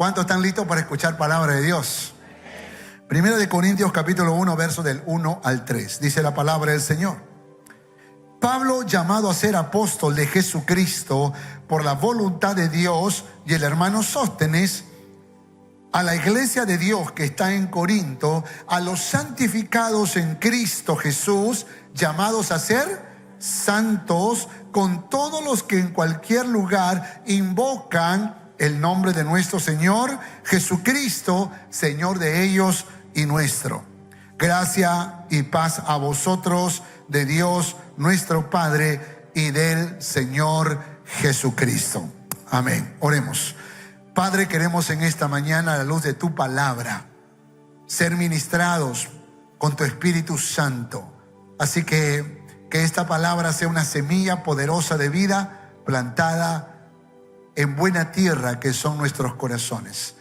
¿Cuántos están listos para escuchar palabra de Dios? Primera de Corintios capítulo 1, verso del 1 al 3. Dice la palabra del Señor. Pablo, llamado a ser apóstol de Jesucristo por la voluntad de Dios, y el hermano Sóstenes, a la iglesia de Dios que está en Corinto, a los santificados en Cristo Jesús, llamados a ser santos, con todos los que en cualquier lugar invocan el nombre de nuestro Señor Jesucristo, Señor de ellos y nuestro. Gracia y paz a vosotros, de Dios nuestro Padre y del Señor Jesucristo. Amén. Oremos. Padre, queremos en esta mañana, a la luz de tu palabra, ser ministrados con tu Espíritu Santo. Así que esta palabra sea una semilla poderosa de vida plantada en buena tierra que son nuestros corazones.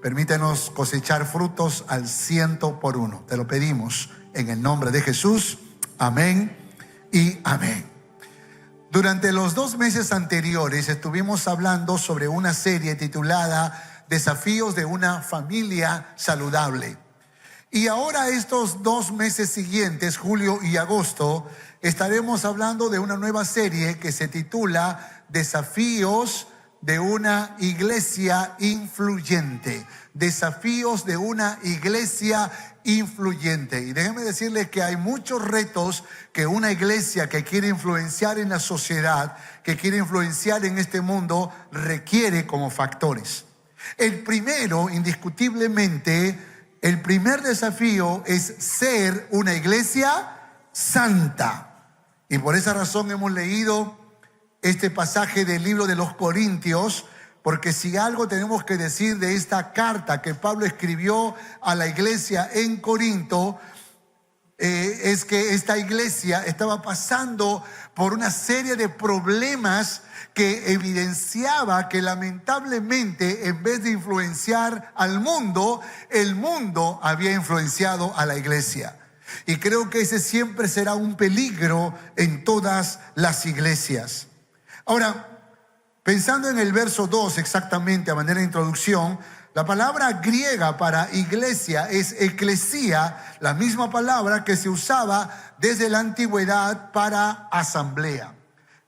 Permítenos cosechar frutos al 100%. Te lo pedimos en el nombre de Jesús. Amén y amén. Durante los 2 meses anteriores estuvimos hablando sobre una serie titulada Desafíos de una familia saludable. Y ahora estos 2 meses siguientes, julio y agosto, estaremos hablando de una nueva serie que se titula Desafíos de una iglesia influyente. Desafíos de una iglesia influyente. Y déjenme decirles que hay muchos retos que una iglesia que quiere influenciar en la sociedad, que quiere influenciar en este mundo, requiere como factores. El primero, indiscutiblemente, el primer desafío es ser una iglesia santa. Y por esa razón hemos leído este pasaje del libro de los Corintios, porque si algo tenemos que decir de esta carta que Pablo escribió a la iglesia en Corinto, es que esta iglesia estaba pasando por una serie de problemas que evidenciaba que lamentablemente, en vez de influenciar al mundo, el mundo había influenciado a la iglesia. Y creo que ese siempre será un peligro en todas las iglesias. Ahora, pensando en el verso 2 exactamente a manera de introducción, la palabra griega para iglesia es eclesía, la misma palabra que se usaba desde la antigüedad para asamblea.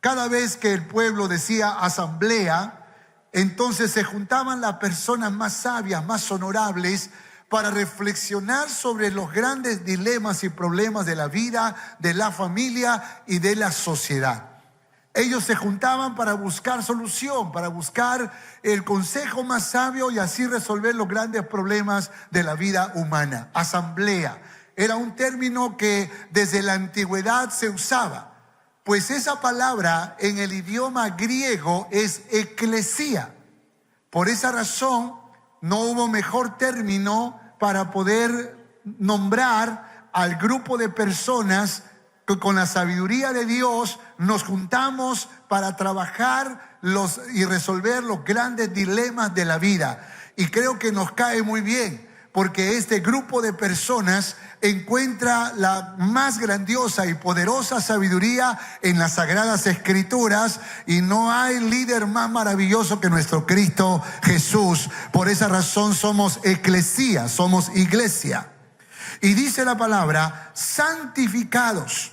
Cada vez que el pueblo decía asamblea, entonces se juntaban las personas más sabias, más honorables, para reflexionar sobre los grandes dilemas y problemas de la vida, de la familia y de la sociedad. Ellos se juntaban para buscar solución, para buscar el consejo más sabio y así resolver los grandes problemas de la vida humana. Asamblea era un término que desde la antigüedad se usaba, pues esa palabra en el idioma griego es eclesía. Por esa razón no hubo mejor término para poder nombrar al grupo de personas que con la sabiduría de Dios nos juntamos para trabajar y resolver los grandes dilemas de la vida. Y creo que nos cae muy bien, porque este grupo de personas encuentra la más grandiosa y poderosa sabiduría en las Sagradas Escrituras, y no hay líder más maravilloso que nuestro Cristo Jesús. Por esa razón somos eclesía, somos iglesia. Y dice la palabra santificados.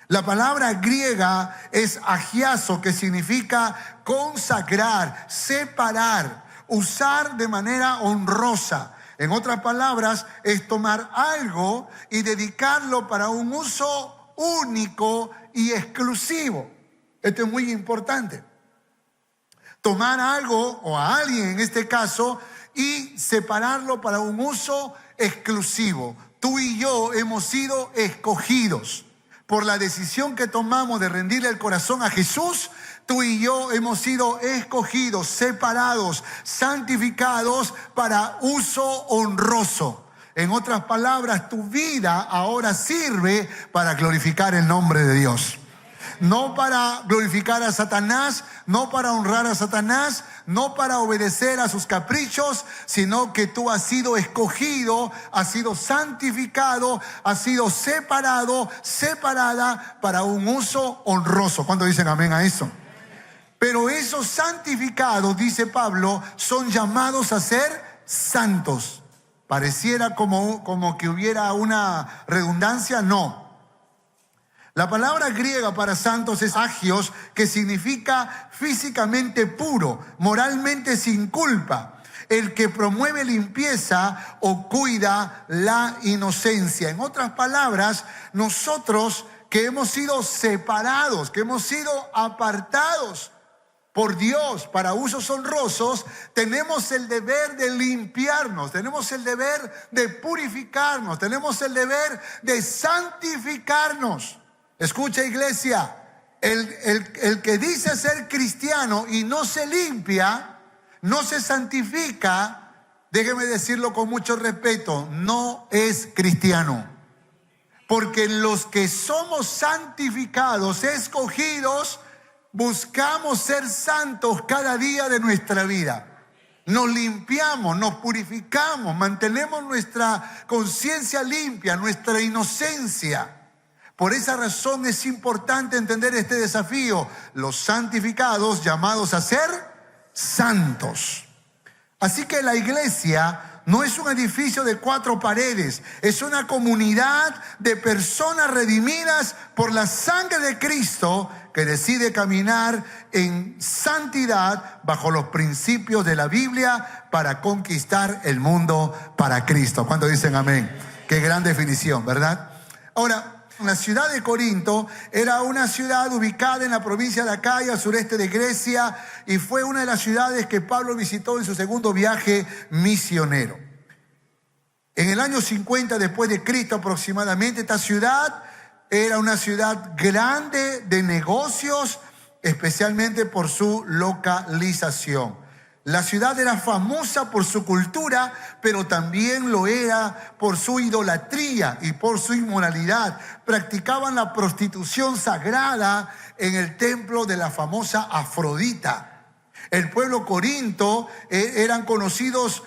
La palabra griega es agiazo, que significa consagrar, separar, usar de manera honrosa. En otras palabras, es tomar algo y dedicarlo para un uso único y exclusivo. Esto es muy importante. Tomar algo o a alguien en este caso y separarlo para un uso exclusivo. Tú y yo hemos sido escogidos. Por la decisión que tomamos de rendirle el corazón a Jesús, tú y yo hemos sido escogidos, separados, santificados para uso honroso. En otras palabras, tu vida ahora sirve para glorificar el nombre de Dios. No para glorificar a Satanás, no para honrar a Satanás, no para obedecer a sus caprichos, sino que tú has sido escogido, has sido santificado, has sido separado, separada para un uso honroso. ¿Cuántos dicen amén a eso? Pero esos santificados, dice Pablo, son llamados a ser santos. Pareciera como que hubiera una redundancia, no. La palabra griega para santos es agios, que significa físicamente puro, moralmente sin culpa, el que promueve limpieza o cuida la inocencia. En otras palabras, nosotros que hemos sido separados, que hemos sido apartados por Dios para usos honrosos, tenemos el deber de limpiarnos, tenemos el deber de purificarnos, tenemos el deber de santificarnos. Escucha, iglesia, el que dice ser cristiano y no se limpia, no se santifica, déjeme decirlo con mucho respeto, no es cristiano. Porque los que somos santificados, escogidos, buscamos ser santos cada día de nuestra vida. Nos limpiamos, nos purificamos, mantenemos nuestra conciencia limpia, nuestra inocencia. Por esa razón es importante entender este desafío. Los santificados llamados a ser santos. Así que la iglesia no es un edificio de 4 paredes, es una comunidad de personas redimidas por la sangre de Cristo que decide caminar en santidad bajo los principios de la Biblia para conquistar el mundo para Cristo. ¿Cuántos dicen amén? Qué gran definición, ¿verdad? Ahora, la ciudad de Corinto era una ciudad ubicada en la provincia de Acaya, al sureste de Grecia, y fue una de las ciudades que Pablo visitó en su segundo viaje misionero. En el año 50 después de Cristo aproximadamente, esta ciudad era una ciudad grande de negocios, especialmente por su localización. La ciudad era famosa por su cultura, pero también lo era por su idolatría y por su inmoralidad. Practicaban la prostitución sagrada en el templo de la famosa Afrodita. El pueblo corinto eran conocidos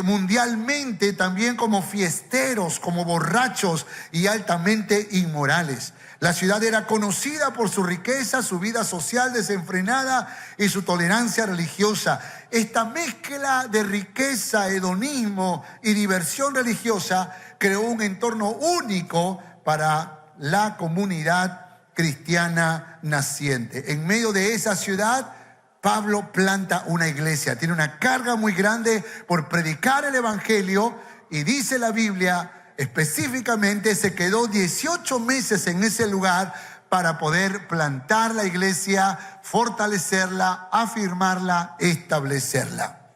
mundialmente también como fiesteros, como borrachos y altamente inmorales. La ciudad era conocida por su riqueza, su vida social desenfrenada y su tolerancia religiosa. Esta mezcla de riqueza, hedonismo y diversión religiosa creó un entorno único para la comunidad cristiana naciente. En medio de esa ciudad, Pablo planta una iglesia. Tiene una carga muy grande por predicar el evangelio, y dice la Biblia, específicamente se quedó 18 meses en ese lugar para poder plantar la iglesia, fortalecerla, afirmarla, establecerla.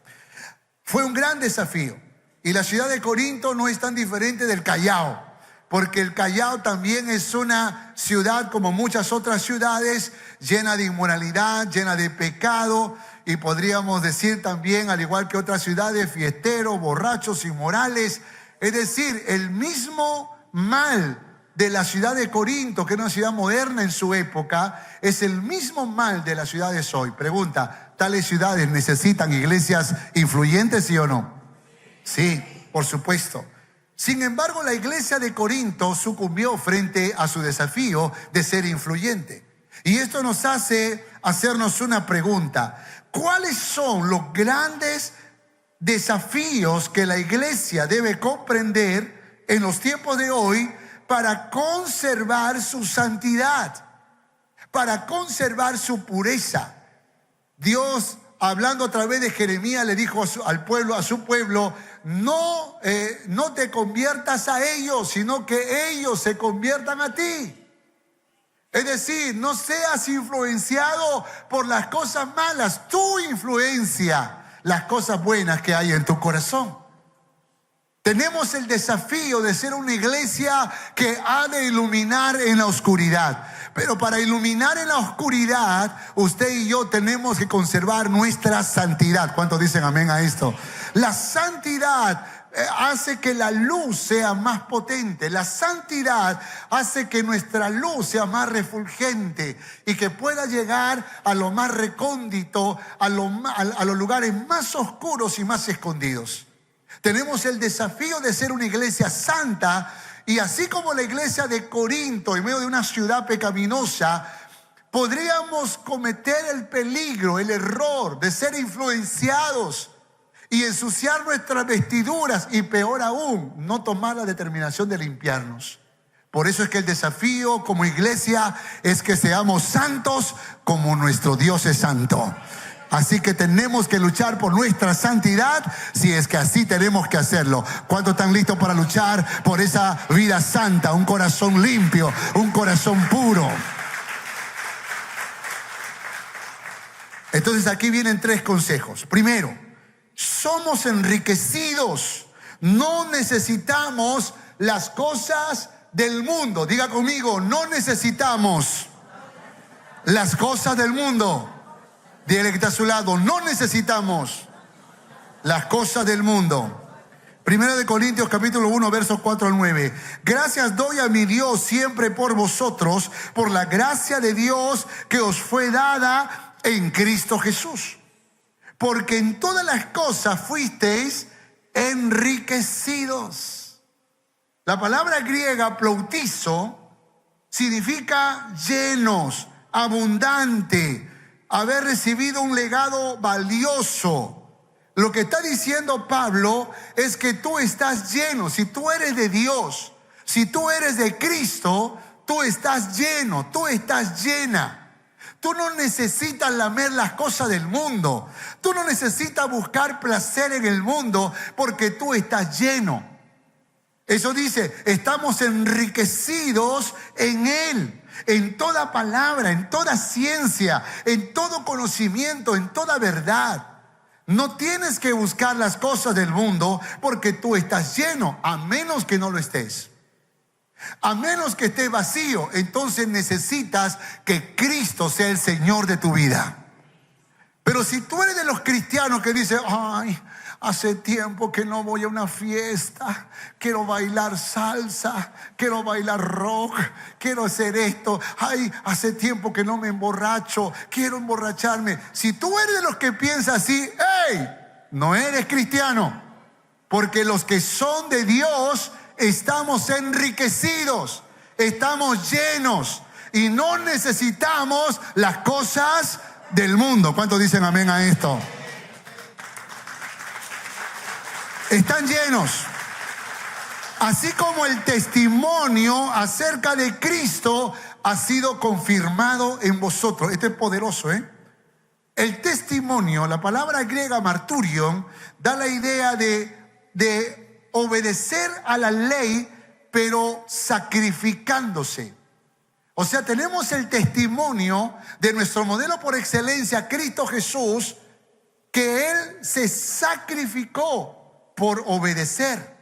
Fue un gran desafío. Y la ciudad de Corinto no es tan diferente del Callao, porque el Callao también es una ciudad como muchas otras ciudades, llena de inmoralidad, llena de pecado, y podríamos decir también, al igual que otras ciudades, fiesteros, borrachos, inmorales. Es decir, el mismo mal de la ciudad de Corinto, que era una ciudad moderna en su época, es el mismo mal de las ciudades hoy. Pregunta, ¿tales ciudades necesitan iglesias influyentes, sí o no? Sí, por supuesto. Sin embargo, la iglesia de Corinto sucumbió frente a su desafío de ser influyente. Y esto nos hace hacernos una pregunta. ¿Cuáles son los grandes desafíos que la iglesia debe comprender en los tiempos de hoy para conservar su santidad, para conservar su pureza? Dios, hablando a través de Jeremías, le dijo a su pueblo, no te conviertas a ellos, sino que ellos se conviertan a ti. Es decir, no seas influenciado por las cosas malas, tú influencia las cosas buenas que hay en tu corazón. Tenemos el desafío de ser una iglesia que ha de iluminar en la oscuridad. Pero para iluminar en la oscuridad, usted y yo tenemos que conservar nuestra santidad. ¿Cuántos dicen amén a esto? La santidad hace que la luz sea más potente. La santidad hace que nuestra luz sea más refulgente y que pueda llegar a lo más recóndito, a los lugares más oscuros y más escondidos. Tenemos el desafío de ser una iglesia santa, y así como la iglesia de Corinto, en medio de una ciudad pecaminosa, podríamos cometer el peligro, el error de ser influenciados y ensuciar nuestras vestiduras y peor aún, no tomar la determinación de limpiarnos. Por eso es que el desafío como iglesia es que seamos santos como nuestro Dios es santo. Así que tenemos que luchar por nuestra santidad, si es que así tenemos que hacerlo. ¿Cuántos están listos para luchar por esa vida santa? Un corazón limpio, un corazón puro. Entonces aquí vienen 3 consejos. Primero, somos enriquecidos. No necesitamos las cosas del mundo. Diga conmigo, no necesitamos las cosas del mundo. Dígale que está a su lado, no necesitamos las cosas del mundo. Primero de Corintios capítulo 1 versos 4 al 9. Gracias doy a mi Dios siempre por vosotros, por la gracia de Dios que os fue dada en Cristo Jesús. Porque en todas las cosas fuisteis enriquecidos. La palabra griega ploutizo significa llenos, abundante, haber recibido un legado valioso. Lo que está diciendo Pablo es que tú estás lleno. Si tú eres de Dios, si tú eres de Cristo, tú estás lleno, tú estás llena. Tú no necesitas lamer las cosas del mundo. Tú no necesitas buscar placer en el mundo porque tú estás lleno. Eso dice, estamos enriquecidos en Él. En toda palabra, en toda ciencia, en todo conocimiento, en toda verdad. No tienes que buscar las cosas del mundo porque tú estás lleno, a menos que no lo estés. A menos que estés vacío, entonces necesitas que Cristo sea el Señor de tu vida. Pero si tú eres de los cristianos que dicen, ay, hace tiempo que no voy a una fiesta, quiero bailar salsa, quiero bailar rock, quiero hacer esto, ay, hace tiempo que no me emborracho, quiero emborracharme. Si tú eres de los que piensas así, hey, no eres cristiano, porque los que son de Dios estamos enriquecidos, estamos llenos y no necesitamos las cosas del mundo. ¿Cuántos dicen amén a esto? Están llenos. Así como el testimonio acerca de Cristo ha sido confirmado en vosotros. Esto es poderoso, ¿eh? El testimonio, la palabra griega marturion, da la idea de obedecer a la ley, pero sacrificándose. O sea, tenemos el testimonio de nuestro modelo por excelencia, Cristo Jesús, que Él se sacrificó por obedecer.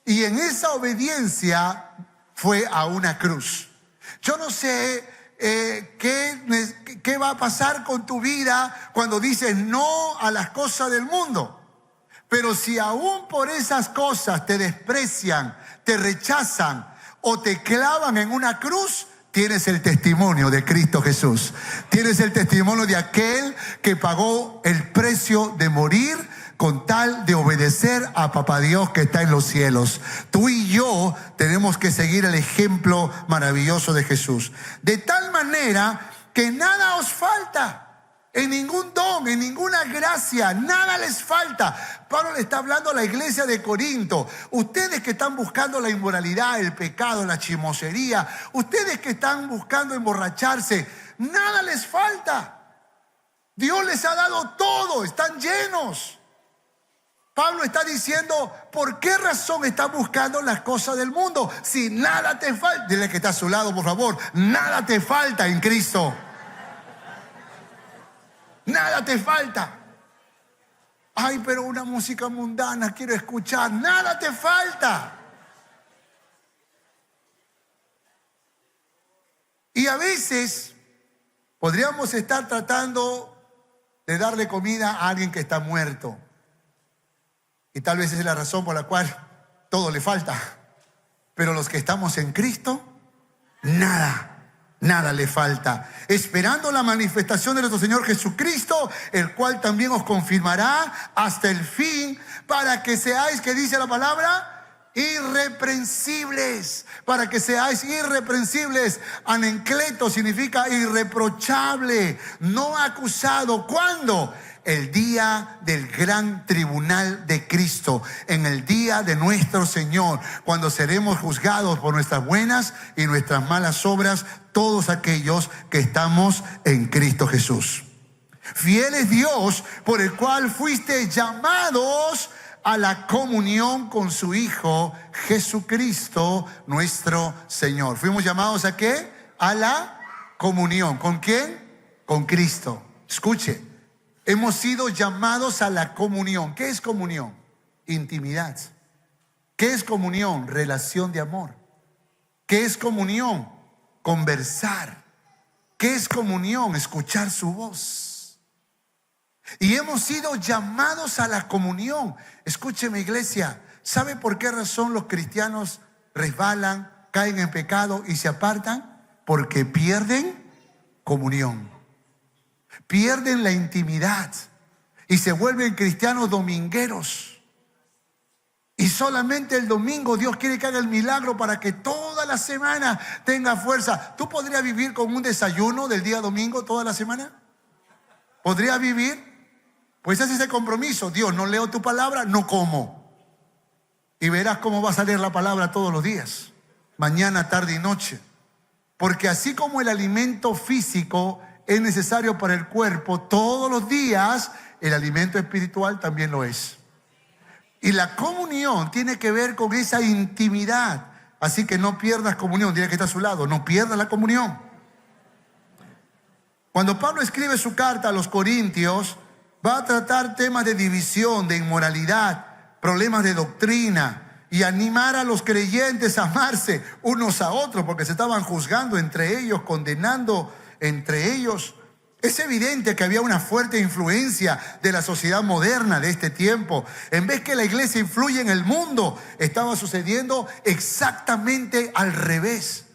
Y en esa obediencia fue a una cruz. Yo no sé qué va a pasar con tu vida cuando dices no a las cosas del mundo. Pero si aún por esas cosas te desprecian, te rechazan o te clavan en una cruz, tienes el testimonio de Cristo Jesús. Tienes el testimonio de aquel que pagó el precio de morir con tal de obedecer a Papá Dios que está en los cielos. Tú y yo tenemos que seguir el ejemplo maravilloso de Jesús. De tal manera que nada os falta. En ningún don, en ninguna gracia, nada les falta. Pablo le está hablando a la iglesia de Corinto. Ustedes que están buscando la inmoralidad, el pecado, la chismosería, ustedes que están buscando emborracharse, nada les falta. Dios les ha dado todo, están llenos. Pablo está diciendo, ¿por qué razón estás buscando las cosas del mundo? Si nada te falta, dile que está a su lado, por favor, nada te falta en Cristo. Nada te falta. Ay, pero una música mundana quiero escuchar. Nada te falta. Y a veces podríamos estar tratando de darle comida a alguien que está muerto. Y tal vez esa es la razón por la cual todo le falta. Pero los que estamos en Cristo, nada le falta. Esperando la manifestación de nuestro Señor Jesucristo, el cual también os confirmará hasta el fin, para que seáis, ¿qué dice la palabra? irreprensibles, para que seáis irreprensibles. Anencleto significa irreprochable, no acusado. ¿Cuándo? El día del gran tribunal de Cristo, en el día de nuestro Señor, cuando seremos juzgados por nuestras buenas y nuestras malas obras, todos aquellos que estamos en Cristo Jesús. Fiel es Dios, por el cual fuiste llamados a la comunión con su Hijo Jesucristo nuestro Señor. ¿Fuimos llamados a qué? A la comunión. ¿Con quién? Con Cristo. Escuche, hemos sido llamados a la comunión. ¿Qué es comunión? Intimidad. ¿Qué es comunión? Relación de amor. ¿Qué es comunión? Conversar. ¿Qué es comunión? Escuchar su voz. Y hemos sido llamados a la comunión. Escúcheme, iglesia, ¿sabe por qué razón los cristianos resbalan, caen en pecado y se apartan? Porque pierden comunión, pierden la intimidad y se vuelven cristianos domingueros. Y solamente el domingo Dios quiere que haga el milagro para que toda la semana tenga fuerza. ¿Tú podrías vivir con un desayuno del día domingo toda la semana? ¿Podrías vivir? Pues haz ese compromiso. Dios, no leo tu palabra, no como. Y verás cómo va a salir la palabra todos los días, mañana, tarde y noche. Porque así como el alimento físico es necesario para el cuerpo, todos los días el alimento espiritual también lo es. Y la comunión tiene que ver con esa intimidad. Así que no pierdas comunión. Dile que está a su lado, no pierdas la comunión. Cuando Pablo escribe su carta a los Corintios, va a tratar temas de división, de inmoralidad, problemas de doctrina y animar a los creyentes a amarse unos a otros, porque se estaban juzgando entre ellos, condenando entre ellos. Es evidente que había una fuerte influencia de la sociedad moderna de este tiempo. En vez que la iglesia influye en el mundo, estaba sucediendo exactamente al revés.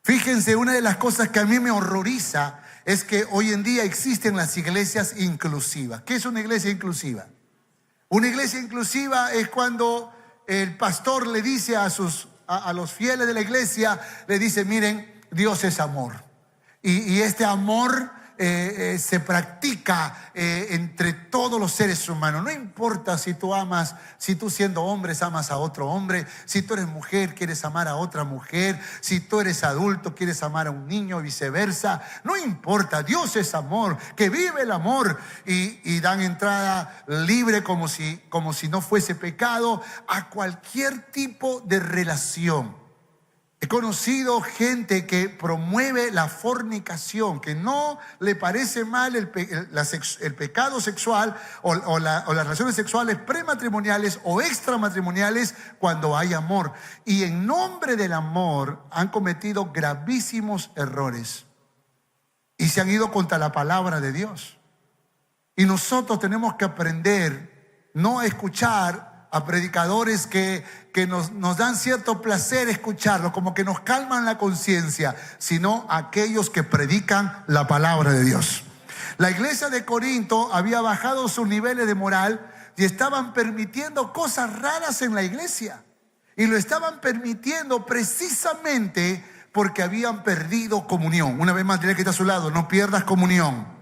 Fíjense, una de las cosas que a mí me horroriza es que hoy en día existen las iglesias inclusivas. ¿Qué es una iglesia inclusiva? Una iglesia inclusiva es cuando el pastor le dice a los fieles de la iglesia, le dice, miren, Dios es amor. Y este amor se practica entre todos los seres humanos. No importa si tú amas, si tú siendo hombre amas a otro hombre, si tú eres mujer quieres amar a otra mujer, si tú eres adulto quieres amar a un niño, viceversa. No importa, Dios es amor, que vive el amor, y dan entrada libre como si no fuese pecado a cualquier tipo de relación. He conocido gente que promueve la fornicación, que no le parece mal el pecado sexual o las relaciones sexuales prematrimoniales o extramatrimoniales cuando hay amor. Y en nombre del amor han cometido gravísimos errores y se han ido contra la palabra de Dios. Y nosotros tenemos que aprender no a escuchar a predicadores que nos dan cierto placer escucharlos, como que nos calman la conciencia, sino a aquellos que predican la palabra de Dios. La iglesia de Corinto había bajado sus niveles de moral y estaban permitiendo cosas raras en la iglesia. Y lo estaban permitiendo precisamente porque habían perdido comunión. Una vez más, diré que está a su lado, no pierdas comunión.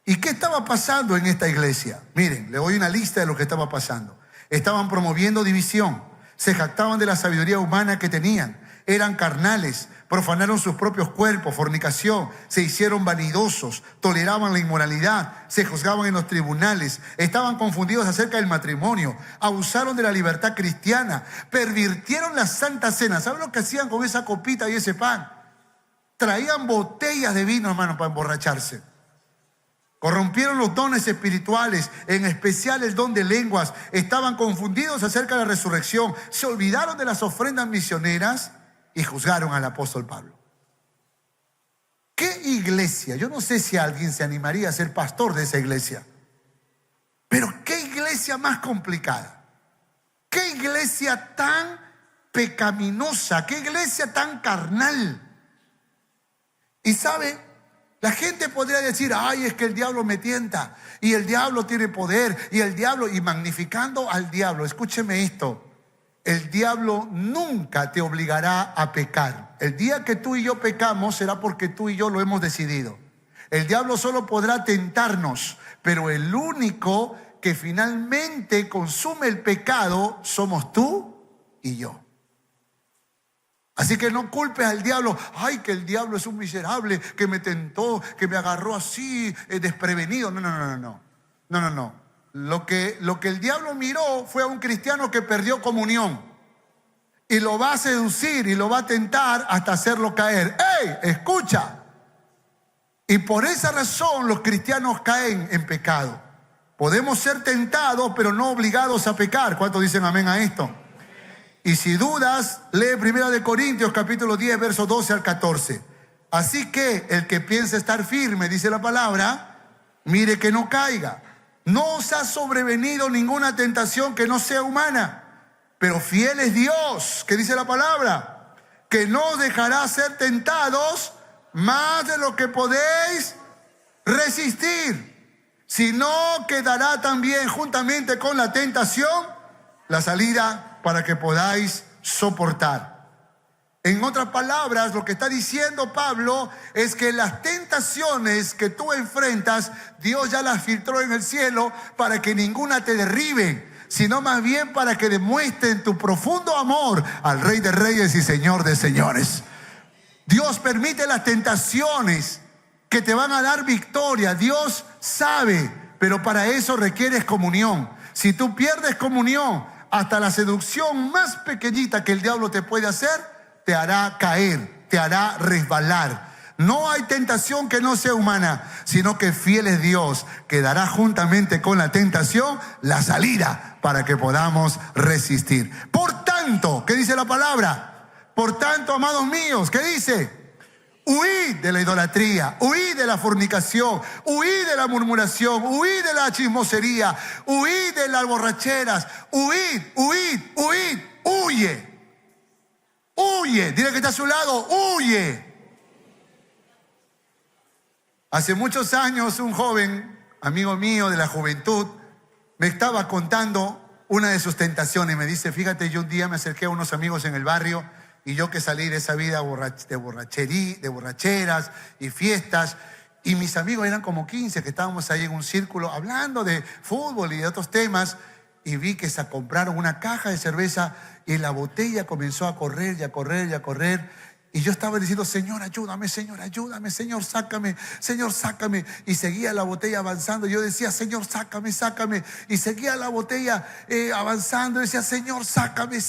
¿Y qué estaba pasando en esta iglesia? Miren, le doy una lista de lo que estaba pasando. Estaban promoviendo división, se jactaban de la sabiduría humana que tenían, eran carnales, profanaron sus propios cuerpos, fornicación, se hicieron vanidosos, toleraban la inmoralidad, se juzgaban en los tribunales, estaban confundidos acerca del matrimonio, abusaron de la libertad cristiana, pervirtieron la Santa Cena. ¿Saben lo que hacían con esa copita y ese pan? Traían botellas de vino, hermano, para emborracharse. Corrompieron los dones espirituales, en especial el don de lenguas. Estaban confundidos acerca de la resurrección. Se olvidaron de las ofrendas misioneras y juzgaron al apóstol Pablo. ¿Qué iglesia? Yo no sé si alguien se animaría a ser pastor de esa iglesia. Pero ¿qué iglesia más complicada? ¿Qué iglesia tan pecaminosa? ¿Qué iglesia tan carnal? Y sabe, La gente podría decir, ay, es que el diablo me tienta, y el diablo tiene poder, y el diablo, y magnificando al diablo. Escúcheme esto, el diablo nunca te obligará a pecar. El día que tú y yo pecamos será porque tú y yo lo hemos decidido. El diablo solo podrá tentarnos, pero el único que finalmente consume el pecado somos tú y yo. Así que no culpes al diablo. Ay, que el diablo es un miserable, que me tentó, que me agarró así, desprevenido. No. Lo que el diablo miró fue a un cristiano que perdió comunión. Y lo va a seducir y lo va a tentar hasta hacerlo caer. ¡Ey! Escucha. Y por esa razón los cristianos caen en pecado. Podemos ser tentados, pero no obligados a pecar. ¿Cuántos dicen amén a esto? Y si dudas, lee 1 Corintios capítulo 10, versos 12 al 14. Así que el que piensa estar firme, dice la palabra, mire que no caiga. No os ha sobrevenido ninguna tentación que no sea humana, pero fiel es Dios, que dice la palabra, que no os dejará ser tentados más de lo que podéis resistir, sino que dará también juntamente con la tentación la salida para que podáis soportar. En otras palabras, lo que está diciendo Pablo es que las tentaciones que tú enfrentas, Dios ya las filtró en el cielo para que ninguna te derribe, sino más bien para que demuestren tu profundo amor al Rey de Reyes y Señor de Señores. Dios permite las tentaciones que te van a dar victoria. Dios sabe, pero para eso requieres comunión. Si tú pierdes comunión, hasta la seducción más pequeñita que el diablo te puede hacer, te hará caer, te hará resbalar. No hay tentación que no sea humana, sino que fiel es Dios, que dará juntamente con la tentación la salida para que podamos resistir. Por tanto, ¿qué dice la palabra? Por tanto, amados míos, ¿qué dice? Huid de la idolatría, huid de la fornicación, huid de la murmuración, huid de la chismosería, huid de las borracheras, huid, huye. Dile que está a su lado, huye. Hace muchos años un joven, amigo mío de la juventud, me estaba contando una de sus tentaciones. Me dice, fíjate, yo un día me acerqué a unos amigos en el barrio, y yo que salí de esa vida de borracheras y fiestas, y mis amigos eran como 15 que estábamos ahí en un círculo hablando de fútbol y de otros temas, y vi que se compraron una caja de cerveza y la botella comenzó a correr y a correr y a correr. Y yo estaba diciendo, Señor, ayúdame, Señor, sácame. Y seguía la botella avanzando. Yo decía, Señor, sácame. Y seguía la botella avanzando. Y decía, Señor, sácame,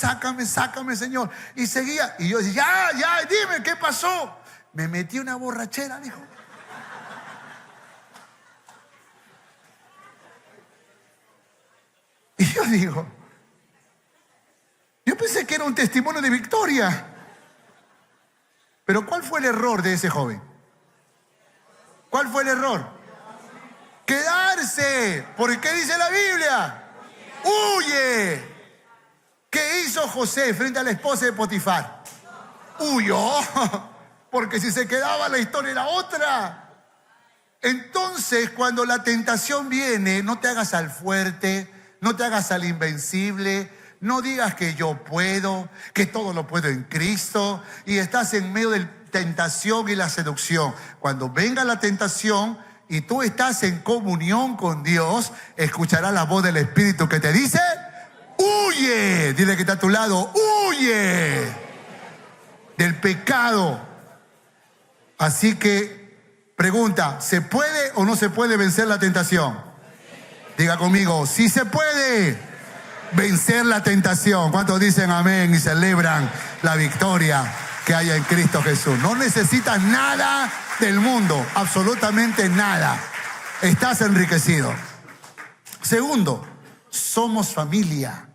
Señor. Y seguía. Y yo decía, ya, dime, ¿qué pasó? Me metí una borrachera, dijo. Y yo digo, yo pensé que era un testimonio de victoria. Pero ¿cuál fue el error de ese joven? ¿Cuál fue el error? Quedarse. ¿Por qué dice la Biblia? Huye. ¿Qué hizo José frente a la esposa de Potifar? Huyó. Porque si se quedaba la historia era otra. Entonces, cuando la tentación viene, no te hagas al fuerte, no te hagas al invencible. No digas que yo puedo, que todo lo puedo en Cristo, y estás en medio de la tentación y la seducción. Cuando venga la tentación y tú estás en comunión con Dios, escucharás la voz del Espíritu que te dice, huye. Dile que está a tu lado, huye del pecado. Así que, pregunta, ¿se puede o no se puede vencer la tentación? Diga conmigo, sí se puede vencer la tentación. ¿Cuántos dicen amén y celebran la victoria que haya en Cristo Jesús? No necesitas nada del mundo, absolutamente nada. Estás enriquecido. Segundo, somos familia.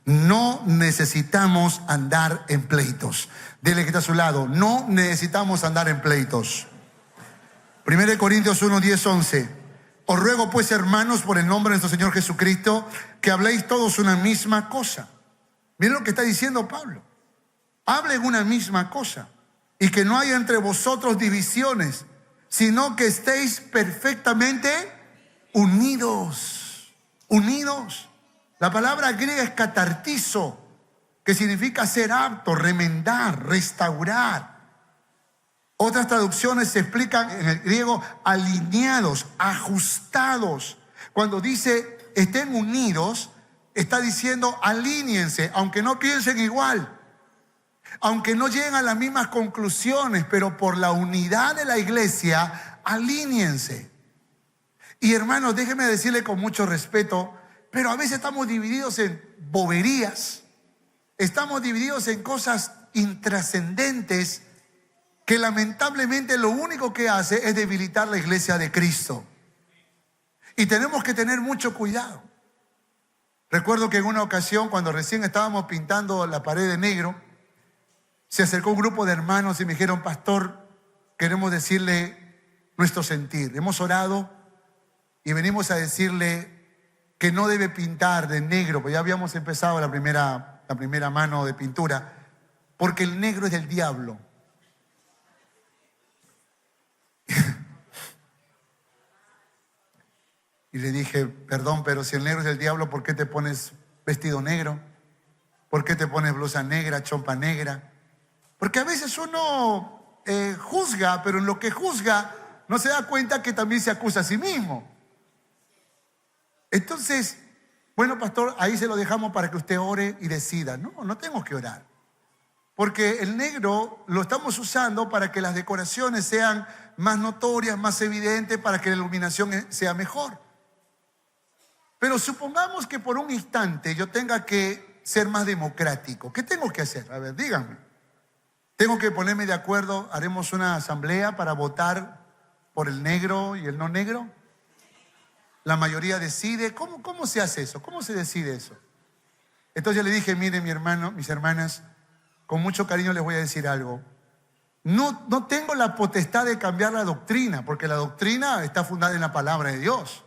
No necesitamos andar en pleitos. Dile que está a su lado, no necesitamos andar en pleitos. 1 Corintios 1, 10, 11. Os ruego pues, hermanos, por el nombre de nuestro Señor Jesucristo, que habléis todos una misma cosa. Miren lo que está diciendo Pablo. Hablen una misma cosa y que no haya entre vosotros divisiones, sino que estéis perfectamente unidos. Unidos. La palabra griega es catartizo, que significa ser apto, remendar, restaurar. Otras traducciones se explican en el griego alineados, ajustados. Cuando dice estén unidos, está diciendo alíñense, aunque no piensen igual, aunque no lleguen a las mismas conclusiones, pero por la unidad de la iglesia, alíñense. Y hermanos, déjenme decirle con mucho respeto, pero a veces estamos divididos en boberías, estamos divididos en cosas intrascendentes que lamentablemente lo único que hace es debilitar la iglesia de Cristo. Y tenemos que tener mucho cuidado. Recuerdo que en una ocasión, cuando recién estábamos pintando la pared de negro, se acercó un grupo de hermanos y me dijeron: pastor, queremos decirle nuestro sentir. Hemos orado y venimos a decirle que no debe pintar de negro, porque ya habíamos empezado la primera mano de pintura, porque el negro es del diablo. Y le dije: perdón, pero si el negro es del diablo, ¿por qué te pones vestido negro? ¿Por qué te pones blusa negra, chompa negra? Porque a veces uno juzga, pero en lo que juzga no se da cuenta que también se acusa a sí mismo. Entonces, bueno, pastor, ahí se lo dejamos para que usted ore y decida. No tengo que orar. Porque el negro lo estamos usando para que las decoraciones sean más notorias, más evidentes, para que la iluminación sea mejor. Pero supongamos que por un instante yo tenga que ser más democrático. ¿Qué tengo que hacer? A ver, díganme. ¿Tengo que ponerme de acuerdo? ¿Haremos una asamblea para votar por el negro y el no negro? La mayoría decide. ¿Cómo se hace eso? ¿Cómo se decide eso? Entonces yo le dije: miren, mi hermano, mis hermanas, con mucho cariño les voy a decir algo. No tengo la potestad de cambiar la doctrina, porque la doctrina está fundada en la palabra de Dios.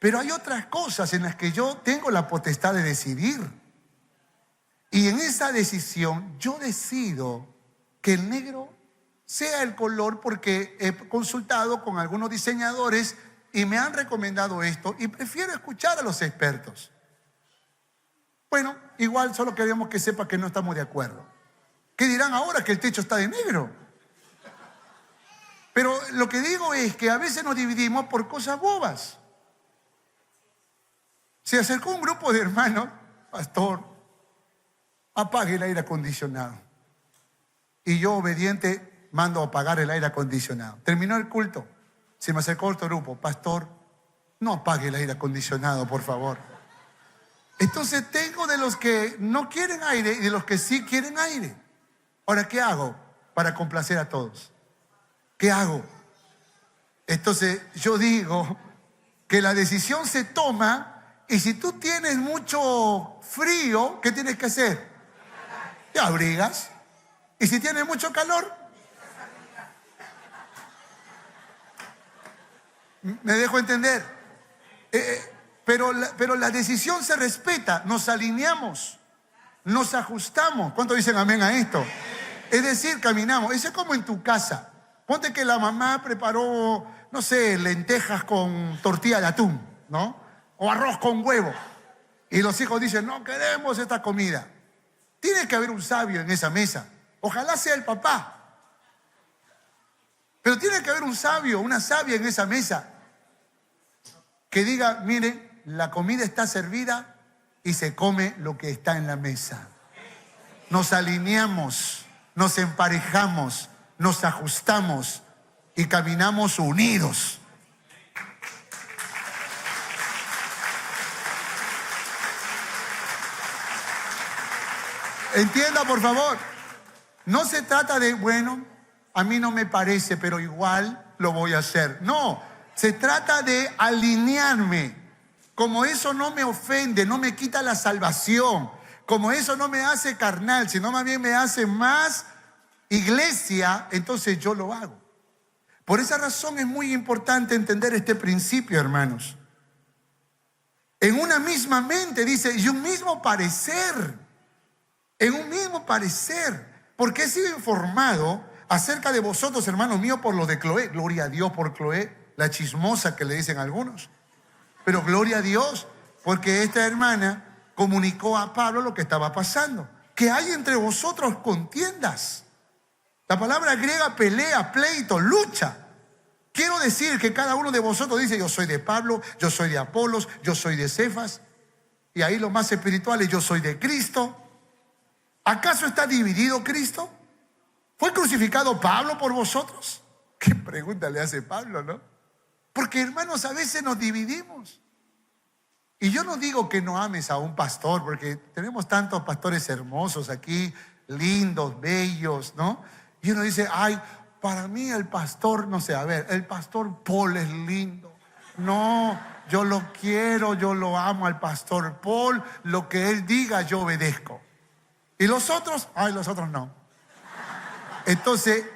Pero hay otras cosas en las que yo tengo la potestad de decidir. Y en esa decisión yo decido que el negro sea el color, porque he consultado con algunos diseñadores y me han recomendado esto y prefiero escuchar a los expertos. Bueno, igual solo queremos que sepa que no estamos de acuerdo. ¿Qué dirán ahora que el techo está de negro? Pero lo que digo es que a veces nos dividimos por cosas bobas. Se acercó un grupo de hermanos: pastor, apague el aire acondicionado. Y yo, obediente, mando a apagar el aire acondicionado. Terminó el culto, se me acercó otro grupo: pastor, no apague el aire acondicionado, por favor. Entonces tengo de los que no quieren aire y de los que sí quieren aire. Ahora, ¿qué hago para complacer a todos? ¿Qué hago? Entonces yo digo que la decisión se toma. Y si tú tienes mucho frío, ¿qué tienes que hacer? Te abrigas. Y si tienes mucho calor, ¿me dejo entender? Pero la decisión se respeta. Nos alineamos, nos ajustamos. ¿Cuántos dicen amén a esto? Es decir, caminamos. Eso es como en tu casa. Ponte que la mamá preparó, no sé, lentejas con tortilla de atún, ¿no? O arroz con huevo. Y los hijos dicen: no queremos esta comida. Tiene que haber un sabio en esa mesa. Ojalá sea el papá. Pero tiene que haber un sabio, una sabia en esa mesa que diga: miren, la comida está servida y se come lo que está en la mesa. Nos alineamos, nos emparejamos, nos ajustamos y caminamos unidos. Entienda, por favor. No se trata de, bueno, a mí no me parece, pero igual lo voy a hacer. No, se trata de alinearme. Como eso no me ofende, no me quita la salvación. Como eso no me hace carnal, sino más bien me hace más iglesia, entonces yo lo hago. Por esa razón es muy importante entender este principio, hermanos. En una misma mente, dice, y un mismo parecer. En un mismo parecer, porque he sido informado acerca de vosotros, hermanos míos, por lo de Cloé. Gloria a Dios por Cloé, la chismosa que le dicen algunos. Pero gloria a Dios, porque esta hermana comunicó a Pablo lo que estaba pasando. Que hay entre vosotros contiendas. La palabra griega pelea, pleito, lucha. Quiero decir que cada uno de vosotros dice: yo soy de Pablo, yo soy de Apolos, yo soy de Cefas. Y ahí lo más espiritual es: yo soy de Cristo. ¿Acaso está dividido Cristo? ¿Fue crucificado Pablo por vosotros? Qué pregunta le hace Pablo, ¿no? Porque, hermanos, a veces nos dividimos. Y yo no digo que no ames a un pastor, porque tenemos tantos pastores hermosos aquí, lindos, bellos, ¿no? Y uno dice: ay, para mí el pastor, no sé, a ver, el pastor Paul es lindo. No, yo lo quiero, yo lo amo al pastor Paul, lo que él diga yo obedezco. Y los otros, ay, los otros no. Entonces,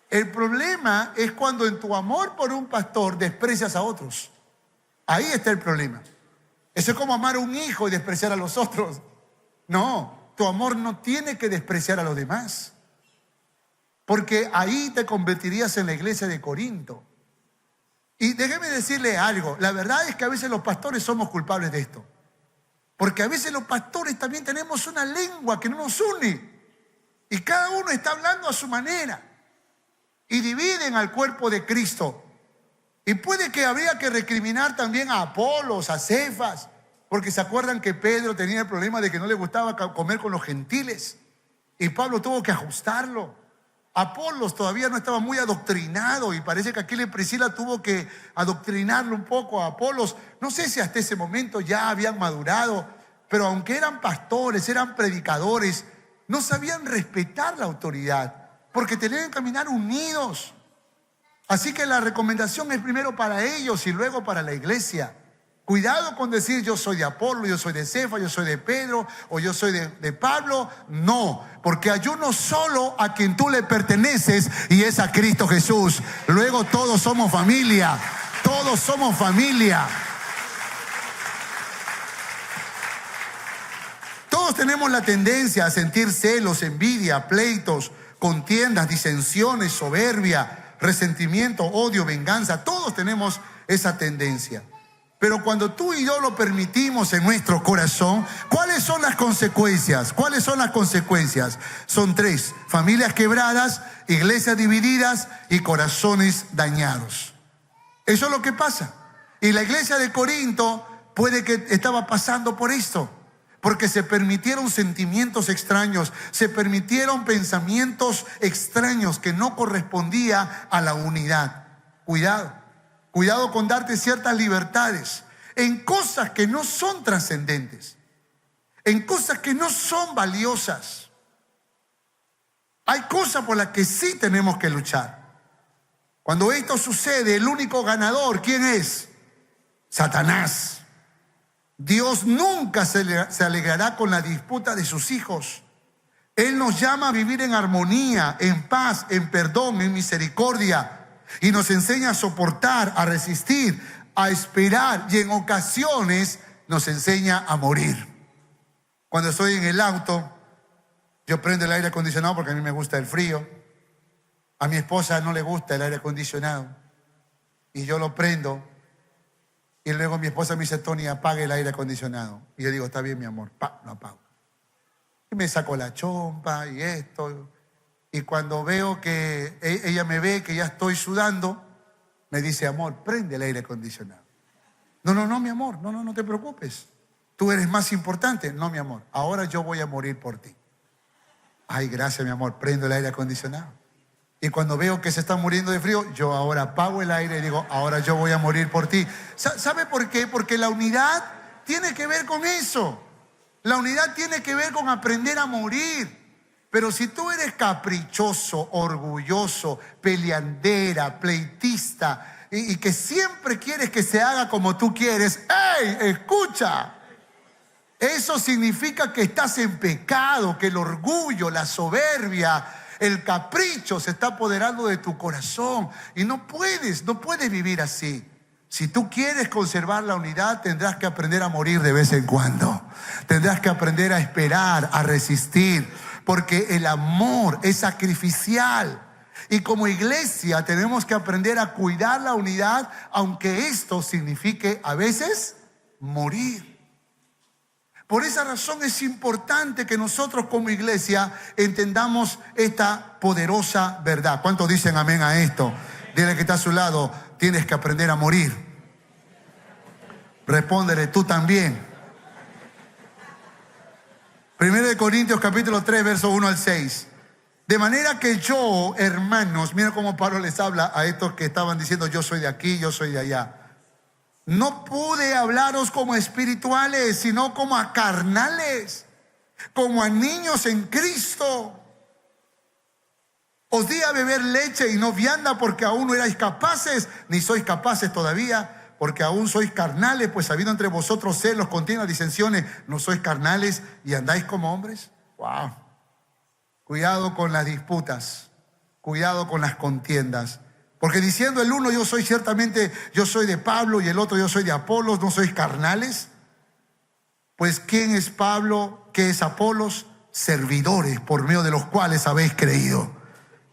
el problema es cuando en tu amor por un pastor desprecias a otros. Ahí está el problema. Eso es como amar a un hijo y despreciar a los otros. No, tu amor no tiene que despreciar a los demás. Porque ahí te convertirías en la iglesia de Corinto. Y déjeme decirle algo, la verdad es que a veces los pastores somos culpables de esto. Porque a veces los pastores también tenemos una lengua que no nos une. Y cada uno está hablando a su manera. Y dividen al cuerpo de Cristo. Y puede que habría que recriminar también a Apolos, a Cefas. Porque se acuerdan que Pedro tenía el problema de que no le gustaba comer con los gentiles. Y Pablo tuvo que ajustarlo. Apolos todavía no estaba muy adoctrinado y parece que Aquila y Priscila tuvo que adoctrinarlo un poco a Apolos. No sé si hasta ese momento ya habían madurado, pero aunque eran pastores, eran predicadores, no sabían respetar la autoridad porque tenían que caminar unidos. Así que la recomendación es primero para ellos y luego para la iglesia. Cuidado con decir: yo soy de Apolo, yo soy de Cefas, yo soy de Pedro o yo soy de Pablo. No, porque hay uno solo a quien tú le perteneces y es a Cristo Jesús. Luego todos somos familia, todos somos familia. Todos tenemos la tendencia a sentir celos, envidia, pleitos, contiendas, disensiones, soberbia, resentimiento, odio, venganza. Todos tenemos esa tendencia. Pero cuando tú y yo lo permitimos en nuestro corazón, ¿cuáles son las consecuencias? ¿Cuáles son las consecuencias? Son tres: familias quebradas, iglesias divididas y corazones dañados. Eso es lo que pasa. Y la iglesia de Corinto puede que estaba pasando por esto, porque se permitieron sentimientos extraños, se permitieron pensamientos extraños que no correspondían a la unidad. Cuidado con darte ciertas libertades en cosas que no son trascendentes, en cosas que no son valiosas. Hay cosas por las que sí tenemos que luchar. Cuando esto sucede, el único ganador, ¿quién es? Satanás. Dios nunca se alegrará con la disputa de sus hijos. Él nos llama a vivir en armonía, en paz, en perdón, en misericordia. Y nos enseña a soportar, a resistir, a esperar. Y en ocasiones nos enseña a morir. Cuando estoy en el auto, yo prendo el aire acondicionado porque a mí me gusta el frío. A mi esposa no le gusta el aire acondicionado. Y yo lo prendo. Y luego mi esposa me dice: Tony, apague el aire acondicionado. Y yo digo: está bien, mi amor, lo apago. Y me saco la chompa y esto. Y cuando veo que ella me ve que ya estoy sudando, me dice: amor, prende el aire acondicionado. No, mi amor, no te preocupes. Tú eres más importante. No, mi amor, ahora yo voy a morir por ti. Ay, gracias, mi amor, prendo el aire acondicionado. Y cuando veo que se está muriendo de frío, yo ahora apago el aire y digo: ahora yo voy a morir por ti. ¿Sabe por qué? Porque la unidad tiene que ver con eso. La unidad tiene que ver con aprender a morir. Pero si tú eres caprichoso, orgulloso, peleandera, pleitista y que siempre quieres que se haga como tú quieres, ¡ey! Escucha. Eso significa que estás en pecado, que el orgullo, la soberbia, el capricho se está apoderando de tu corazón. Y no puedes vivir así. Si tú quieres conservar la unidad, tendrás que aprender a morir de vez en cuando. Tendrás que aprender a esperar, a resistir. Porque el amor es sacrificial. Y como iglesia tenemos que aprender a cuidar la unidad, aunque esto signifique a veces morir. Por esa razón es importante que nosotros como iglesia entendamos esta poderosa verdad. ¿Cuántos dicen amén a esto? Dile que está a su lado, tienes que aprender a morir. Respóndele, tú también. 1 Corintios capítulo 3, verso 1 al 6. De manera que yo, hermanos, mira cómo Pablo les habla a estos que estaban diciendo yo soy de aquí, yo soy de allá. No pude hablaros como espirituales, sino como a carnales, como a niños en Cristo. Os di a beber leche y no vianda, porque aún no erais capaces, ni sois capaces todavía, porque aún sois carnales, pues habiendo entre vosotros celos, contiendas, disensiones, ¿no sois carnales y andáis como hombres? Wow. Cuidado con las disputas, cuidado con las contiendas. Porque diciendo el uno, yo soy ciertamente, yo soy de Pablo, y el otro, yo soy de Apolos, ¿no sois carnales? Pues ¿quién es Pablo? ¿Qué es Apolos? Servidores por medio de los cuales habéis creído.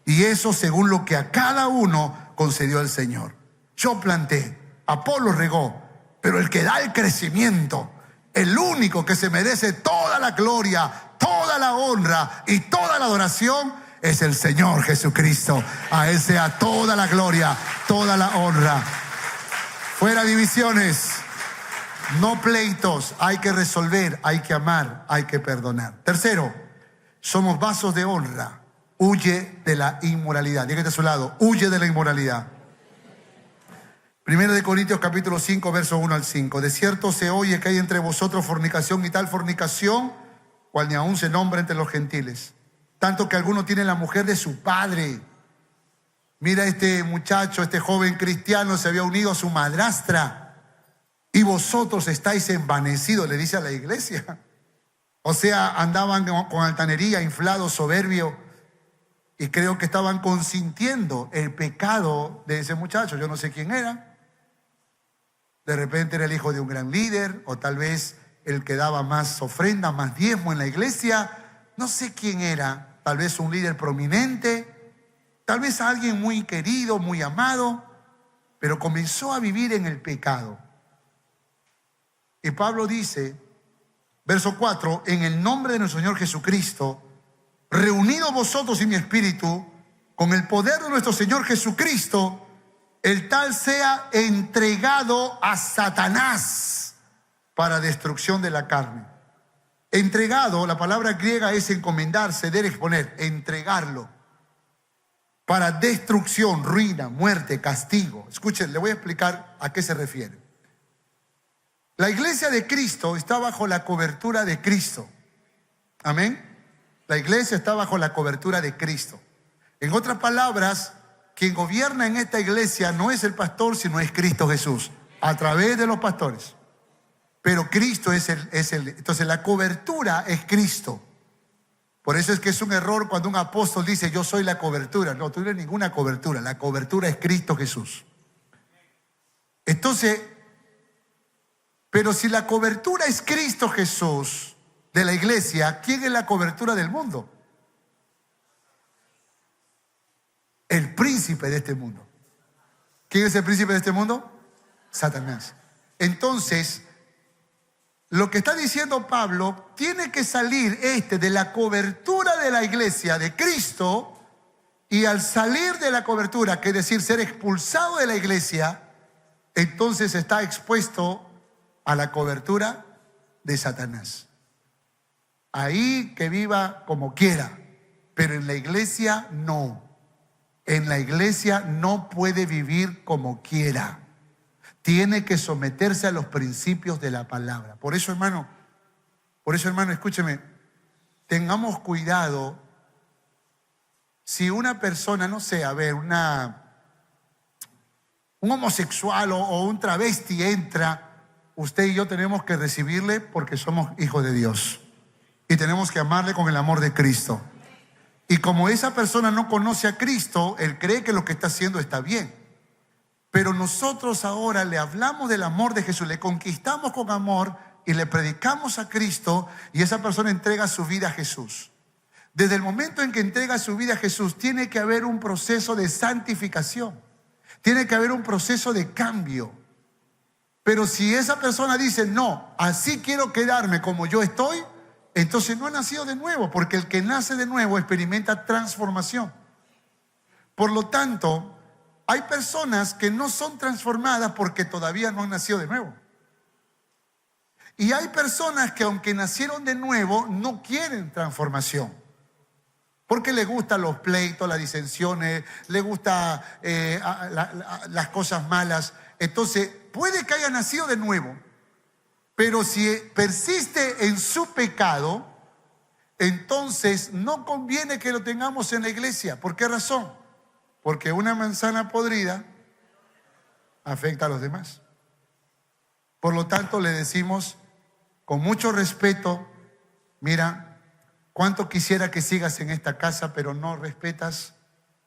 Y eso según lo que a cada uno concedió el Señor. Yo planté, Apolos regó, pero el que da el crecimiento, el único que se merece toda la gloria, toda la honra y toda la adoración, es el Señor Jesucristo. A Él sea toda la gloria, toda la honra. Fuera divisiones, no pleitos. Hay que resolver, hay que amar, hay que perdonar. Tercero, somos vasos de honra. Huye de la inmoralidad. Dígate a su lado, huye de la inmoralidad. 1 Corintios capítulo 5, verso 1 al 5. De cierto se oye que hay entre vosotros fornicación, y tal fornicación cual ni aún se nombra entre los gentiles. Tanto que alguno tiene la mujer de su padre. Mira, este muchacho, este joven cristiano se había unido a su madrastra. Y vosotros estáis envanecidos, le dice a la iglesia. O sea, andaban con altanería, inflados, soberbios. Y creo que estaban consintiendo el pecado de ese muchacho. Yo no sé quién era. De repente era el hijo de un gran líder, o tal vez el que daba más ofrenda, más diezmo en la iglesia. No sé quién era. Tal vez un líder prominente, tal vez alguien muy querido, muy amado, pero comenzó a vivir en el pecado. Y Pablo dice, verso 4, en el nombre de nuestro Señor Jesucristo, reunidos vosotros y mi espíritu, con el poder de nuestro Señor Jesucristo, el tal sea entregado a Satanás para destrucción de la carne. Entregado, la palabra griega es encomendar, ceder, exponer, entregarlo para destrucción, ruina, muerte, castigo. Escuchen, le voy a explicar a qué se refiere. La iglesia de Cristo está bajo la cobertura de Cristo. Amén. La iglesia está bajo la cobertura de Cristo. En otras palabras, quien gobierna en esta iglesia no es el pastor, sino es Cristo Jesús, a través de los pastores. Pero Cristo es el. Entonces la cobertura es Cristo. Por eso es que es un error cuando un apóstol dice yo soy la cobertura. No, tú no eres ninguna cobertura. La cobertura es Cristo Jesús. Entonces, pero si la cobertura es Cristo Jesús de la iglesia, ¿quién es la cobertura del mundo? El príncipe de este mundo. ¿Quién es el príncipe de este mundo? Satanás. Entonces, lo que está diciendo Pablo, tiene que salir de la cobertura de la iglesia de Cristo, y al salir de la cobertura, que es decir, ser expulsado de la iglesia, entonces está expuesto a la cobertura de Satanás. Ahí que viva como quiera, pero en la iglesia no. En la iglesia no puede vivir como quiera. Tiene que someterse a los principios de la palabra. Por eso, hermano, escúcheme, tengamos cuidado. Si una persona, no sé, un homosexual o un travesti entra, usted y yo tenemos que recibirle porque somos hijos de Dios. Y tenemos que amarle con el amor de Cristo. Y como esa persona no conoce a Cristo, él cree que lo que está haciendo está bien. Pero nosotros ahora le hablamos del amor de Jesús, le conquistamos con amor y le predicamos a Cristo, y esa persona entrega su vida a Jesús. Desde el momento en que entrega su vida a Jesús, tiene que haber un proceso de santificación. Tiene que haber un proceso de cambio. Pero si esa persona dice, no, así quiero quedarme como yo estoy, entonces no ha nacido de nuevo, porque el que nace de nuevo experimenta transformación. Por lo tanto, hay personas que no son transformadas porque todavía no han nacido de nuevo. Y hay personas que aunque nacieron de nuevo, no quieren transformación. Porque les gustan los pleitos, las disensiones, les gustan las cosas malas. Entonces, puede que haya nacido de nuevo, pero si persiste en su pecado, entonces no conviene que lo tengamos en la iglesia. ¿Por qué razón? Porque una manzana podrida afecta a los demás. Por lo tanto, le decimos con mucho respeto, mira, cuánto quisiera que sigas en esta casa, pero no respetas,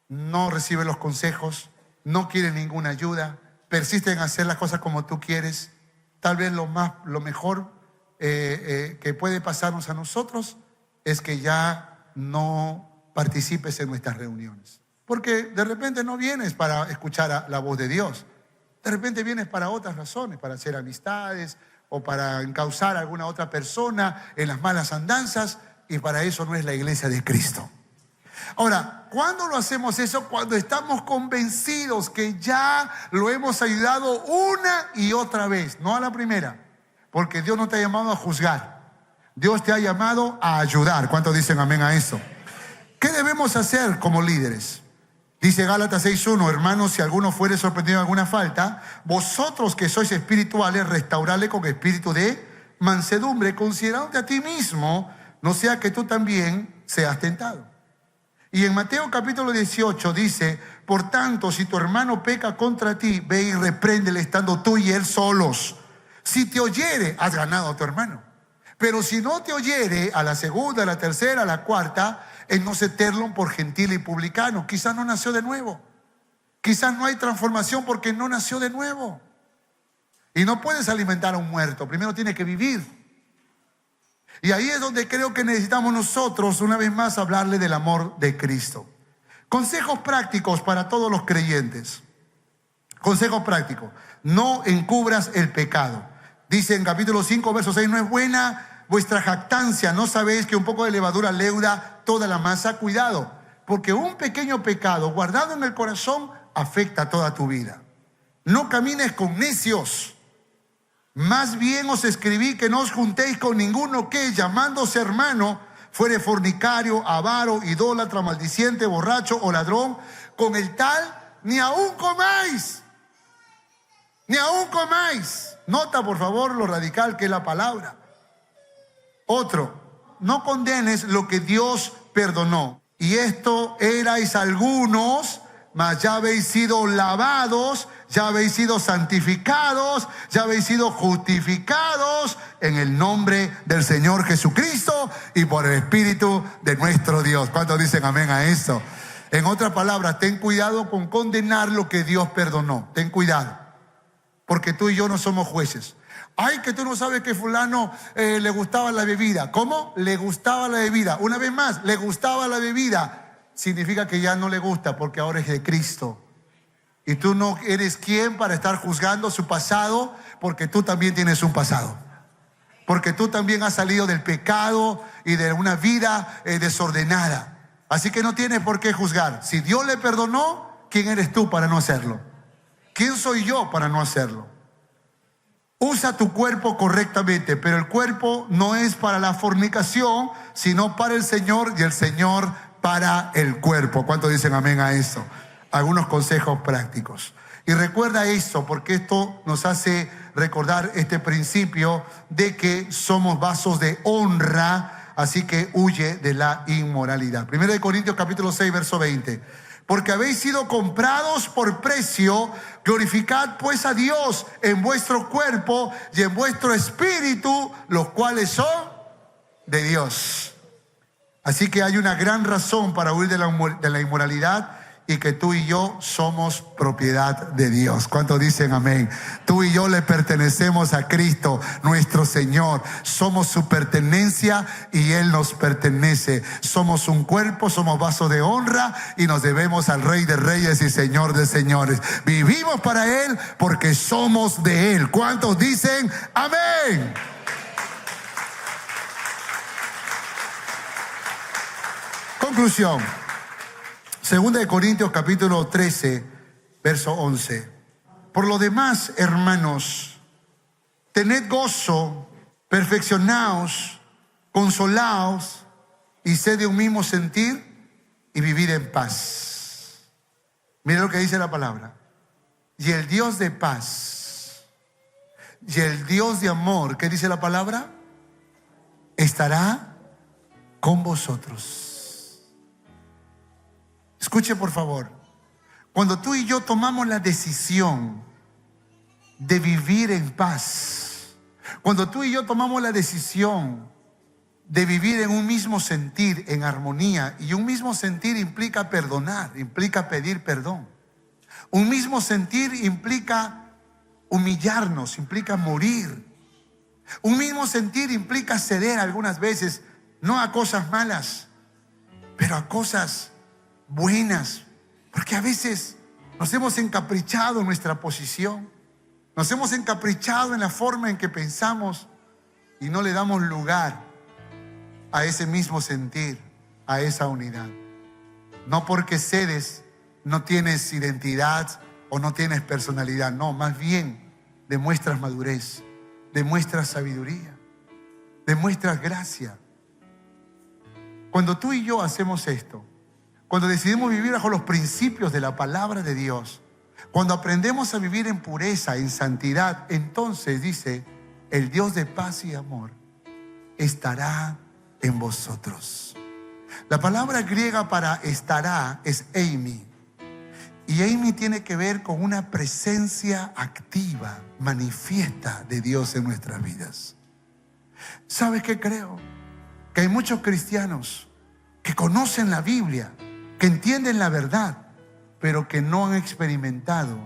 no recibes los consejos, no quieres ninguna ayuda, persiste en hacer las cosas como tú quieres. Tal vez lo mejor que puede pasarnos a nosotros es que ya no participes en nuestras reuniones. Porque de repente no vienes para escuchar la voz de Dios. De repente vienes para otras razones, para hacer amistades o para encauzar a alguna otra persona en las malas andanzas, y para eso no es la iglesia de Cristo. Ahora, ¿cuándo lo hacemos eso? Cuando estamos convencidos que ya lo hemos ayudado una y otra vez, no a la primera, porque Dios no te ha llamado a juzgar, Dios te ha llamado a ayudar. ¿Cuántos dicen amén a eso? ¿Qué debemos hacer como líderes? Dice Gálatas 6:1, hermanos, si alguno fuere sorprendido en alguna falta, vosotros que sois espirituales, restaurarle con espíritu de mansedumbre, considerándote a ti mismo, no sea que tú también seas tentado. Y en Mateo capítulo 18 dice, por tanto, si tu hermano peca contra ti, ve y repréndele estando tú y él solos. Si te oyere, has ganado a tu hermano. Pero si no te oyere, a la segunda, a la tercera, a la cuarta, en no seterlo por gentil y publicano. Quizás no nació de nuevo. Quizás no hay transformación porque no nació de nuevo. Y no puedes alimentar a un muerto, primero tiene que vivir. Y ahí es donde creo que necesitamos nosotros, una vez más, hablarle del amor de Cristo. Consejos prácticos para todos los creyentes. Consejos prácticos. No encubras el pecado. Dice en capítulo 5, verso 6, no es buena vuestra jactancia. ¿No sabéis que un poco de levadura leuda toda la masa? Cuidado, porque un pequeño pecado guardado en el corazón afecta toda tu vida. No camines con necios. Más bien os escribí que no os juntéis con ninguno que, llamándose hermano, fuere fornicario, avaro, idólatra, maldiciente, borracho o ladrón. Con el tal, ni aún comáis. Ni aún comáis. Nota, por favor, lo radical que es la palabra. Otro, no condenes lo que Dios perdonó. Y esto erais algunos, mas ya habéis sido lavados, ya habéis sido santificados, ya habéis sido justificados en el nombre del Señor Jesucristo y por el Espíritu de nuestro Dios. ¿Cuántos dicen amén a eso? En otras palabras, ten cuidado con condenar lo que Dios perdonó. Ten cuidado, porque tú y yo no somos jueces. Ay, que tú no sabes que fulano le gustaba la bebida. ¿Cómo? Le gustaba la bebida. Una vez más, le gustaba la bebida. Significa que ya no le gusta porque ahora es de Cristo. Y tú no eres quien para estar juzgando su pasado, porque tú también tienes un pasado. Porque tú también has salido del pecado y de una vida desordenada. Así que no tienes por qué juzgar. Si Dios le perdonó, ¿quién eres tú para no hacerlo? ¿Quién soy yo para no hacerlo? Usa tu cuerpo correctamente, pero el cuerpo no es para la fornicación, sino para el Señor, y el Señor para el cuerpo. ¿Cuántos dicen amén a eso? Algunos consejos prácticos. Y recuerda esto, porque esto nos hace recordar este principio de que somos vasos de honra, así que huye de la inmoralidad. 1 Corintios capítulo 6, verso 20. Porque habéis sido comprados por precio, glorificad pues a Dios en vuestro cuerpo y en vuestro espíritu, los cuales son de Dios. Así que hay una gran razón para huir de la inmoralidad, y que tú y yo somos propiedad de Dios. ¿Cuántos dicen amén? Tú y yo le pertenecemos a Cristo, nuestro Señor. Somos su pertenencia y Él nos pertenece. Somos un cuerpo, somos vasos de honra y nos debemos al Rey de Reyes y Señor de Señores. Vivimos para Él porque somos de Él. ¿Cuántos dicen amén? Conclusión. 2 Corintios capítulo 13, verso 11. Por lo demás, hermanos, tened gozo, perfeccionaos, consolaos y sed de un mismo sentir y vivid en paz. Mira lo que dice la palabra. Y el Dios de paz y el Dios de amor, ¿qué dice la palabra? Estará con vosotros. Escuche por favor, cuando tú y yo tomamos la decisión de vivir en paz, cuando tú y yo tomamos la decisión de vivir en un mismo sentir, en armonía, y un mismo sentir implica perdonar, implica pedir perdón. Un mismo sentir implica humillarnos, implica morir. Un mismo sentir implica ceder algunas veces, no a cosas malas, pero a cosas buenas, porque a veces nos hemos encaprichado en nuestra posición, nos hemos encaprichado en la forma en que pensamos y no le damos lugar a ese mismo sentir, a esa unidad. No porque cedes no tienes identidad o no tienes personalidad, no, más bien demuestras madurez, demuestras sabiduría, demuestras gracia. Cuando tú y yo hacemos esto, cuando decidimos vivir bajo los principios de la palabra de Dios, cuando aprendemos a vivir en pureza, en santidad, entonces dice, el Dios de paz y amor estará en vosotros. La palabra griega para estará es eimi. Y eimi tiene que ver con una presencia activa, manifiesta de Dios en nuestras vidas. ¿Sabes qué creo? Que hay muchos cristianos que conocen la Biblia, que entienden la verdad, pero que no han experimentado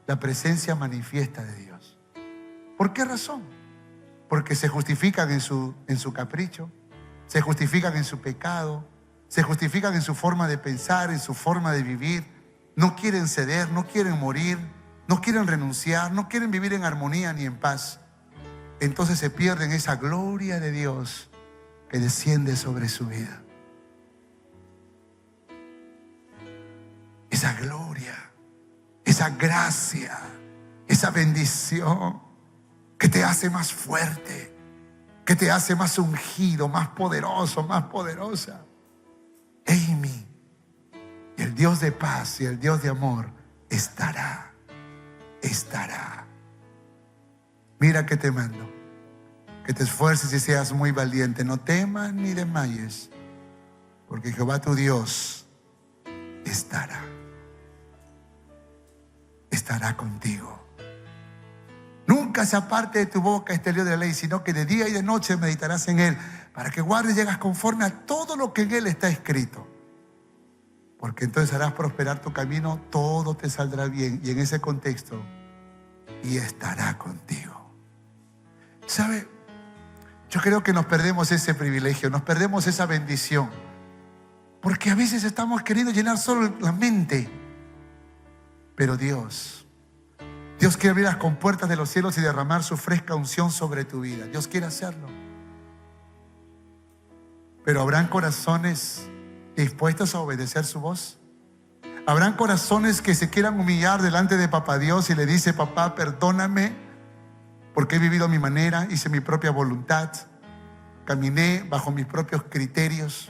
la presencia manifiesta de Dios. ¿Por qué razón? Porque se justifican en su capricho, se justifican en su pecado, se justifican en su forma de pensar, en su forma de vivir. No quieren ceder, no quieren morir, no quieren renunciar, no quieren vivir en armonía ni en paz. Entonces se pierden esa gloria de Dios que desciende sobre su vida. Esa gloria, esa gracia, esa bendición que te hace más fuerte, que te hace más ungido, más poderoso, más poderosa. Eimi, y el Dios de paz y el Dios de amor estará. Mira que te mando, que te esfuerces y seas muy valiente. No temas ni desmayes, porque Jehová tu Dios estará contigo. Nunca se aparte de tu boca este libro de la ley, sino que de día y de noche meditarás en él, para que guardes y llegas conforme a todo lo que en él está escrito. Porque entonces harás prosperar tu camino, todo te saldrá bien. Y en ese contexto, y estará contigo. ¿Sabe? Yo creo que nos perdemos ese privilegio, nos perdemos esa bendición, porque a veces estamos queriendo llenar solo la mente. Pero Dios quiere abrir las compuertas de los cielos y derramar su fresca unción sobre tu vida. Dios quiere hacerlo. Pero ¿habrán corazones dispuestos a obedecer su voz? ¿Habrán corazones que se quieran humillar delante de Papá Dios y le dice: papá, perdóname porque he vivido a mi manera, hice mi propia voluntad, caminé bajo mis propios criterios,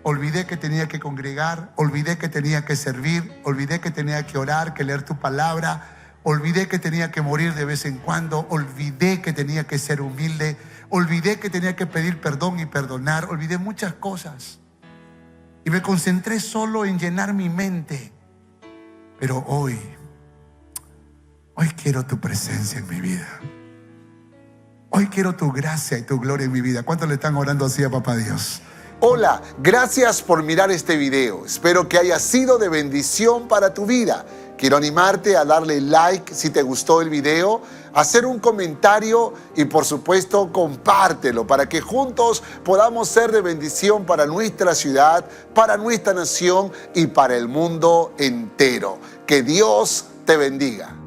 olvidé que tenía que congregar, olvidé que tenía que servir, olvidé que tenía que orar, que leer tu palabra, olvidé que tenía que morir de vez en cuando, olvidé que tenía que ser humilde, olvidé que tenía que pedir perdón y perdonar, olvidé muchas cosas y me concentré solo en llenar mi mente. Pero hoy quiero tu presencia en mi vida. Hoy quiero tu gracia y tu gloria en mi vida. ¿Cuántos le están orando así a Papá Dios? Hola, gracias por mirar este video. Espero que haya sido de bendición para tu vida. Quiero animarte a darle like si te gustó el video, hacer un comentario y por supuesto compártelo para que juntos podamos ser de bendición para nuestra ciudad, para nuestra nación y para el mundo entero. Que Dios te bendiga.